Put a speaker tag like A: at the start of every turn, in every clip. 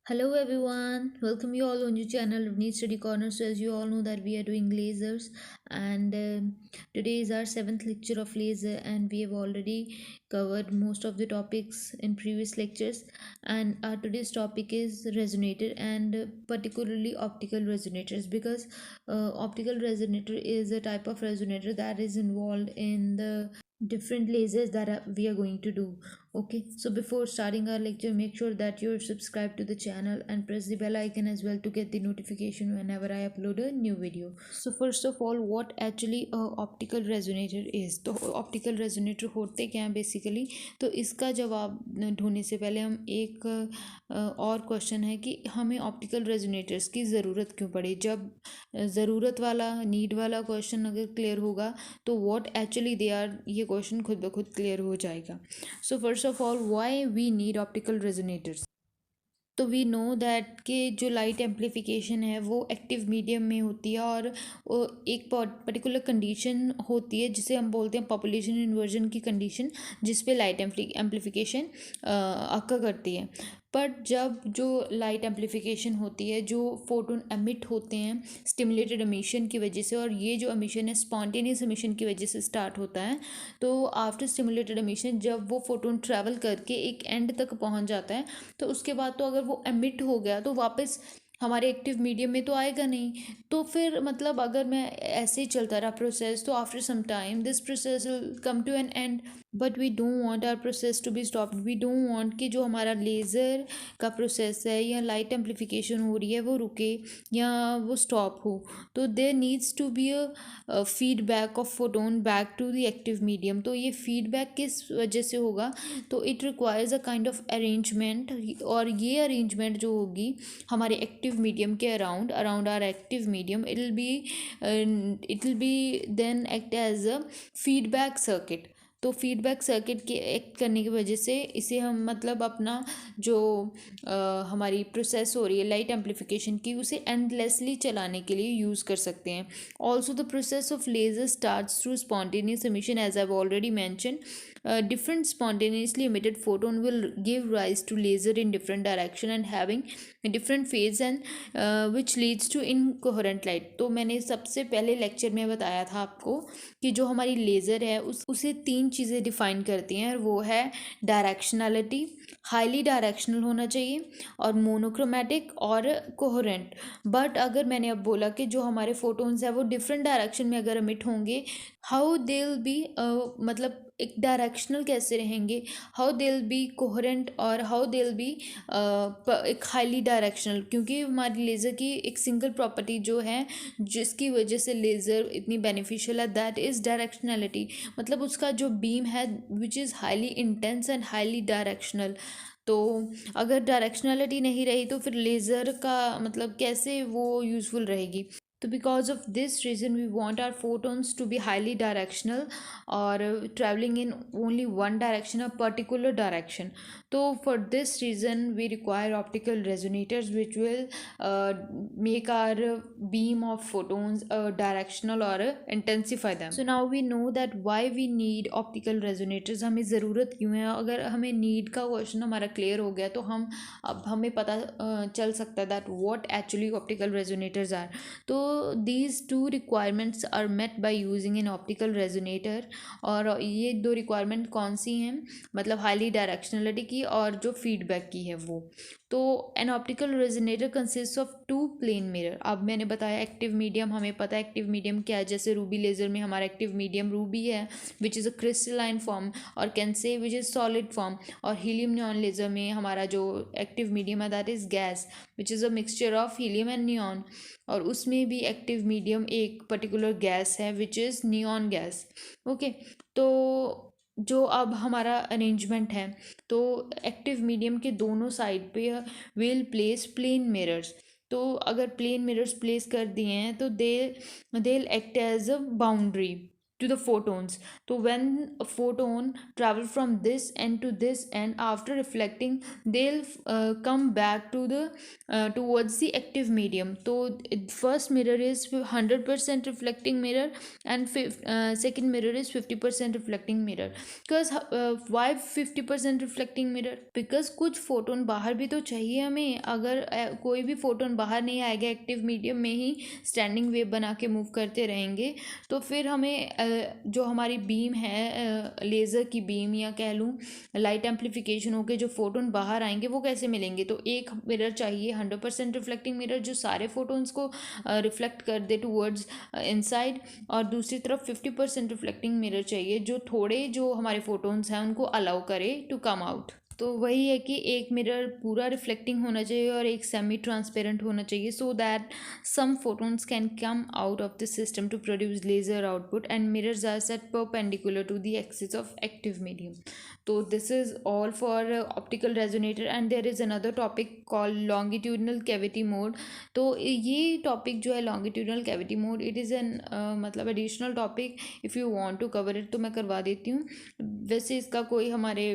A: Hello everyone, welcome you all on your channel Navneet Study Corner. So as you all know that we are doing lasers and today is our seventh lecture of laser, and we have already covered most of the topics in previous lectures, and our today's topic is resonator and particularly optical resonators, because optical resonator is a type of resonator that is involved in the different lasers that we are going to do. Okay, so before starting our lecture, make sure that you're subscribed to the channel and press the bell icon as well to get the notification whenever I upload a new video. So first of all, what actually a optical resonator is? तो optical resonator होते क्या हैं basically? तो इसका जवाब ढूंढने से पहले हम एक और क्वेश्चन है कि हमें ऑप्टिकल रेजोनेटर्स की ज़रूरत क्यों पड़ी। जब ज़रूरत वाला नीड वाला क्वेश्चन अगर क्लियर होगा तो व्हाट एक्चुअली दे आर, ये क्वेश्चन खुद ब खुद क्लियर हो जाएगा। So first of all, why we need optical resonators. तो वी नो दैट कि जो लाइट एम्पलीफिकेशन है वो एक्टिव मीडियम में होती है, और एक पर्टिकुलर कंडीशन होती है जिसे हम बोलते हैं पॉपुलेशन इन्वर्जन की कंडीशन, जिस पे लाइट एम्पलीफिकेशन अक्कर करती है। बट जब जो लाइट एम्पलीफिकेशन होती है, जो फोटोन एमिट होते हैं स्टिमुलेटेड एमिशन की वजह से, और ये जो एमिशन है स्पॉन्टेनियस एमिशन की वजह से स्टार्ट होता है। तो आफ्टर स्टिमुलेटेड एमिशन जब वो फोटोन ट्रैवल करके एक एंड तक पहुंच जाता है, तो उसके बाद तो अगर वो एमिट हो गया तो वापस हमारे एक्टिव मीडियम में तो आएगा नहीं। तो फिर मतलब अगर मैं ऐसे ही चलता रहा प्रोसेस, तो after some time this process will come to an end. But we don't want our process to be stopped. We don't want कि जो हमारा लेज़र का प्रोसेस है या लाइट एम्पलीफिकेशन हो रही है वो रुके या वो स्टॉप हो। तो there needs to be a feedback of photon back to the active medium. तो ये फीडबैक किस वजह से होगा? तो it requires a kind of arrangement, और ये अरेंजमेंट जो होगी हमारे एक्टिव मीडियम के around around our active medium, it will be then act as a feedback circuit. तो फीडबैक सर्किट के एक्ट करने की वजह से इसे हम मतलब अपना जो हमारी प्रोसेस हो रही है लाइट एम्पलीफिकेशन की, उसे एंडलेसली चलाने के लिए यूज़ कर सकते हैं। Also the process of laser starts through spontaneous emission, as I've already mentioned. Different spontaneously emitted photon will give rise to laser in different direction and having a different phase, and which leads to incoherent light. तो मैंने सबसे पहले lecture में बताया था आपको कि जो हमारी लेज़र है उसे तीन चीज़ें डिफाइन करती हैं, और वो है डायरेक्शनलिटी, हाईली डायरेक्शनल होना चाहिए, और मोनोक्रोमेटिक और कोहेरेंट। बट अगर मैंने अब बोला कि जो हमारे फोटोन्स है वो डिफरेंट डायरेक्शन में अगर एमिट होंगे, हाउ दे विल बी मतलब एक डायरेक्शनल कैसे रहेंगे, how they will be coherent, और हाउ दे विल बी एक हाईली डायरेक्शनल। क्योंकि हमारी लेज़र की एक सिंगल प्रॉपर्टी जो है जिसकी वजह से लेज़र इतनी बेनिफिशियल है, दैट इज़ डायरेक्शनलिटी। मतलब उसका जो बीम है which is highly intense and highly directional. तो अगर डायरेक्शनलिटी नहीं रही तो फिर लेज़र का मतलब कैसे वो यूज़फुल रहेगी। तो because of this reason we want our photons to be highly directional, और travelling in only one direction, a particular direction. तो for this reason we require optical resonators which will make our beam of photons directional or intensify them. So now we know that why we need optical resonators. हमें ज़रूरत क्यों है? अगर हमें need का question हमारा clear हो गया तो हम अब हमें पता चल सकता है that what actually optical resonators are. तो these two requirements are met by using an optical resonator. और ये दो रिक्वायरमेंट कौन सी हैं? मतलब हाईली डायरेक्शनलिटी की और जो फीडबैक की है वो। तो an optical resonator consist of two plane mirror. अब मैंने बताया एक्टिव मीडियम, हमें पता है एक्टिव मीडियम क्या है। जैसे रूबी लेज़र में हमारा एक्टिव मीडियम रूबी है which is a crystalline form, और can say which is solid form. और हीलियम नियॉन लेज़र में हमारा जो एक्टिव मीडियम है that is gas which is a mixture of helium and neon. और उसमें भी एक्टिव मीडियम एक पर्टिकुलर गैस है which is neon gas. Okay, तो जो अब हमारा अरेंजमेंट है, तो एक्टिव मीडियम के दोनों साइड पे विल प्लेस प्लेन मिरर्स। तो अगर प्लेन मिरर्स प्लेस कर दिए हैं तो they act as a boundary. to the photons. So when a photon travel from this end to this end, after reflecting, they'll come back to the towards the active medium. So first mirror is 100% reflecting mirror, and second mirror is 50% reflecting mirror. because why 50% reflecting mirror? because कुछ photon बाहर भी तो चाहिए हमें। अगर कोई भी photon बाहर नहीं आएगा, एक्टिव मीडियम में ही स्टैंडिंग वेव बना के मूव करते रहेंगे, तो फिर हमें जो हमारी बीम है, लेज़र की बीम या कह लूँ लाइट एम्पलीफिकेशन होकर जो फोटोन बाहर आएंगे वो कैसे मिलेंगे? तो एक मिरर चाहिए 100% रिफ्लेक्टिंग मिरर जो सारे फोटोन्स को रिफ्लेक्ट कर दे टूवर्ड्स इनसाइड, और दूसरी तरफ 50% रिफ्लेक्टिंग मिरर चाहिए जो थोड़े जो हमारे फोटोन्स हैं उनको अलाउ करे टू कम आउट। तो वही है कि एक मिरर पूरा रिफ्लेक्टिंग होना चाहिए और एक सेमी ट्रांसपेरेंट होना चाहिए, so that some photons can come out of the system to produce laser output, and mirrors are set perpendicular to the axis of active medium. So this is all for optical resonator, and there is another topic called longitudinal cavity mode. तो ये topic जो है longitudinal cavity mode, it is an मतलब additional topic, if you want to cover it तो मैं करवा देती हूँ। वैसे इसका कोई हमारे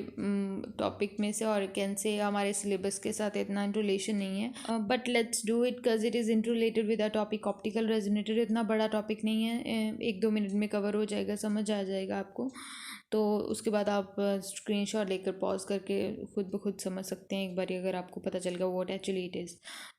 A: टॉपिक में से और कैन से हमारे सिलेबस के साथ इतना रिलेशन नहीं है, but let's do it because it is interrelated with a topic optical resonator. इतना बड़ा टॉपिक नहीं है, 1-2 मिनट में कवर हो जाएगा, समझ आ जाएगा आपको। तो उसके बाद आप स्क्रीनशॉट लेकर पॉज करके खुद ब खुद समझ सकते हैं एक बार, अगर आपको पता चल गया व्हाट एक्चुअली इट इज़।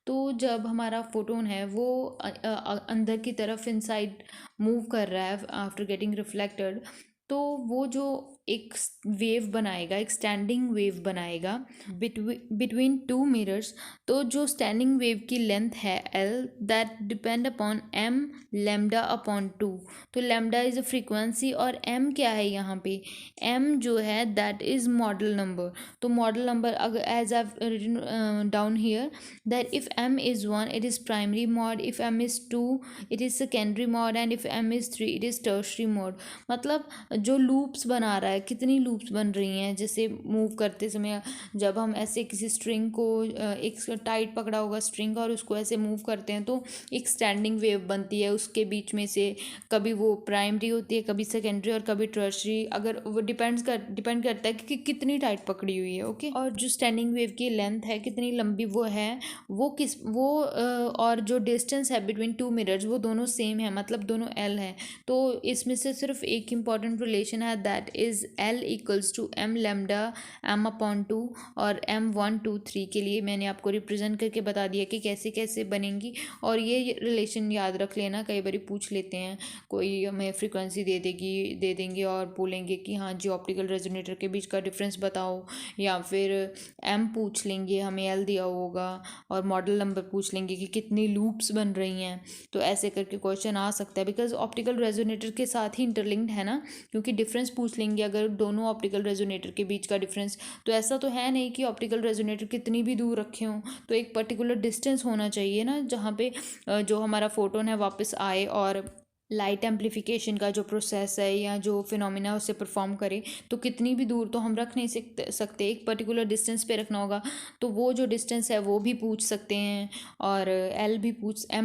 A: तो जब हमारा फोटोन है वो अंदर की तरफ इनसाइड मूव कर रहा है आफ्टर गेटिंग रिफ्लेक्टेड, तो वो जो एक वेव बनाएगा, एक स्टैंडिंग वेव बनाएगा बिटवीन टू मिरर्स। तो जो स्टैंडिंग वेव की लेंथ है L, that depend upon M lambda upon 2। तो लेमडा इज़ अ फ्रीक्वेंसी और एम क्या है यहाँ पे? एम जो है दैट इज़ मॉडल नंबर। तो मॉडल नंबर अगर as I written down here that if M is 1 it is primary mode, if M is 2 it is secondary mode, and if M is 3 it is tertiary mode. मतलब जो loops बना रहा है, कितनी loops बन रही हैं, जैसे मूव करते समय जब हम ऐसे किसी स्ट्रिंग को एक टाइट पकड़ा होगा स्ट्रिंग और उसको ऐसे मूव करते हैं तो एक स्टैंडिंग वेव बनती है उसके बीच में से। कभी वो प्राइमरी होती है, कभी सेकेंडरी और कभी टर्शरी, अगर वो डिपेंड करता है कि कितनी टाइट पकड़ी हुई है। ओके, और जो स्टैंडिंग वेव की लेंथ है, कितनी लंबी वो है, वो और जो डिस्टेंस है बिटवीन टू मिरर्स वो दोनों सेम है, मतलब दोनों एल है। तो इसमें से सिर्फ एक इंपॉर्टेंट रिलेशन है, that is L equals to M lambda M upon 2, और M1 2 3 के लिए मैंने आपको रिप्रेजेंट करके बता दिया कि कैसे कैसे बनेंगी। और ये रिलेशन याद रख लेना, कई बार पूछ लेते हैं, कोई हमें फ्रीक्वेंसी दे देंगे और बोलेंगे कि हाँ जी ऑप्टिकल रेजोनेटर के बीच का डिफरेंस बताओ, या फिर एम पूछ लेंगे, हमें एल दिया होगा, और मॉडल नंबर पूछ लेंगे कि कितनी लूप्स बन रही हैं। तो ऐसे करके क्वेश्चन आ सकता है, बिकॉज ऑप्टिकल रेजोनेटर के साथ ही इंटरलिंक्ड है ना, क्योंकि डिफरेंस पूछ लेंगे अगर दोनों ऑप्टिकल रेजोनेटर के बीच का डिफरेंस। तो ऐसा तो है नहीं कि ऑप्टिकल रेजोनेटर कितनी भी दूर रखे हों, तो एक पर्टिकुलर डिस्टेंस होना चाहिए ना जहाँ पे जो हमारा फोटोन है वापस आए और लाइट एम्पलीफिकेशन का जो प्रोसेस है या जो फिनोमिना उसे परफॉर्म करे। तो कितनी भी दूर तो हम रख नहीं सकते, एक पर्टिकुलर डिस्टेंस पे रखना होगा। तो वो जो डिस्टेंस है वो भी पूछ सकते हैं, और एम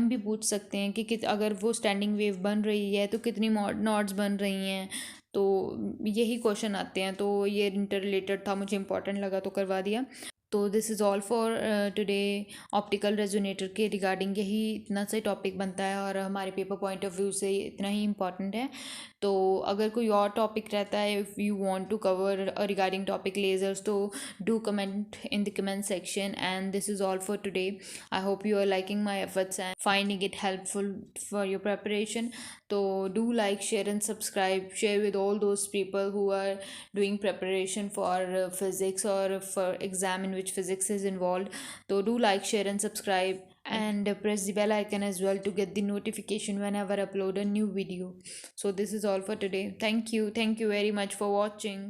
A: भी पूछ सकते हैं कि अगर वो स्टैंडिंग वेव बन रही है तो कितनी नॉड्स बन रही हैं। तो यही क्वेश्चन आते हैं, तो ये इंटर रिलेटेड था, मुझे इंपॉर्टेंट लगा तो करवा दिया। तो this is all for today. Optical resonator के रिगार्डिंग यही इतना सा टॉपिक बनता है और हमारे पेपर पॉइंट ऑफ व्यू से इतना ही इम्पॉर्टेंट है। तो अगर कोई और टॉपिक रहता है, if you want to cover regarding topic lasers, तो do comment in the comment section. And this is all for today. I hope you are liking my efforts and finding it helpful for your preparation. तो do like, share and subscribe, share with all those people who are doing preparation for physics or for exam in which physics is involved. So do like, share and subscribe, and press the bell icon as well to get the notification whenever I upload a new video. So this is all for today. Thank you very much for watching.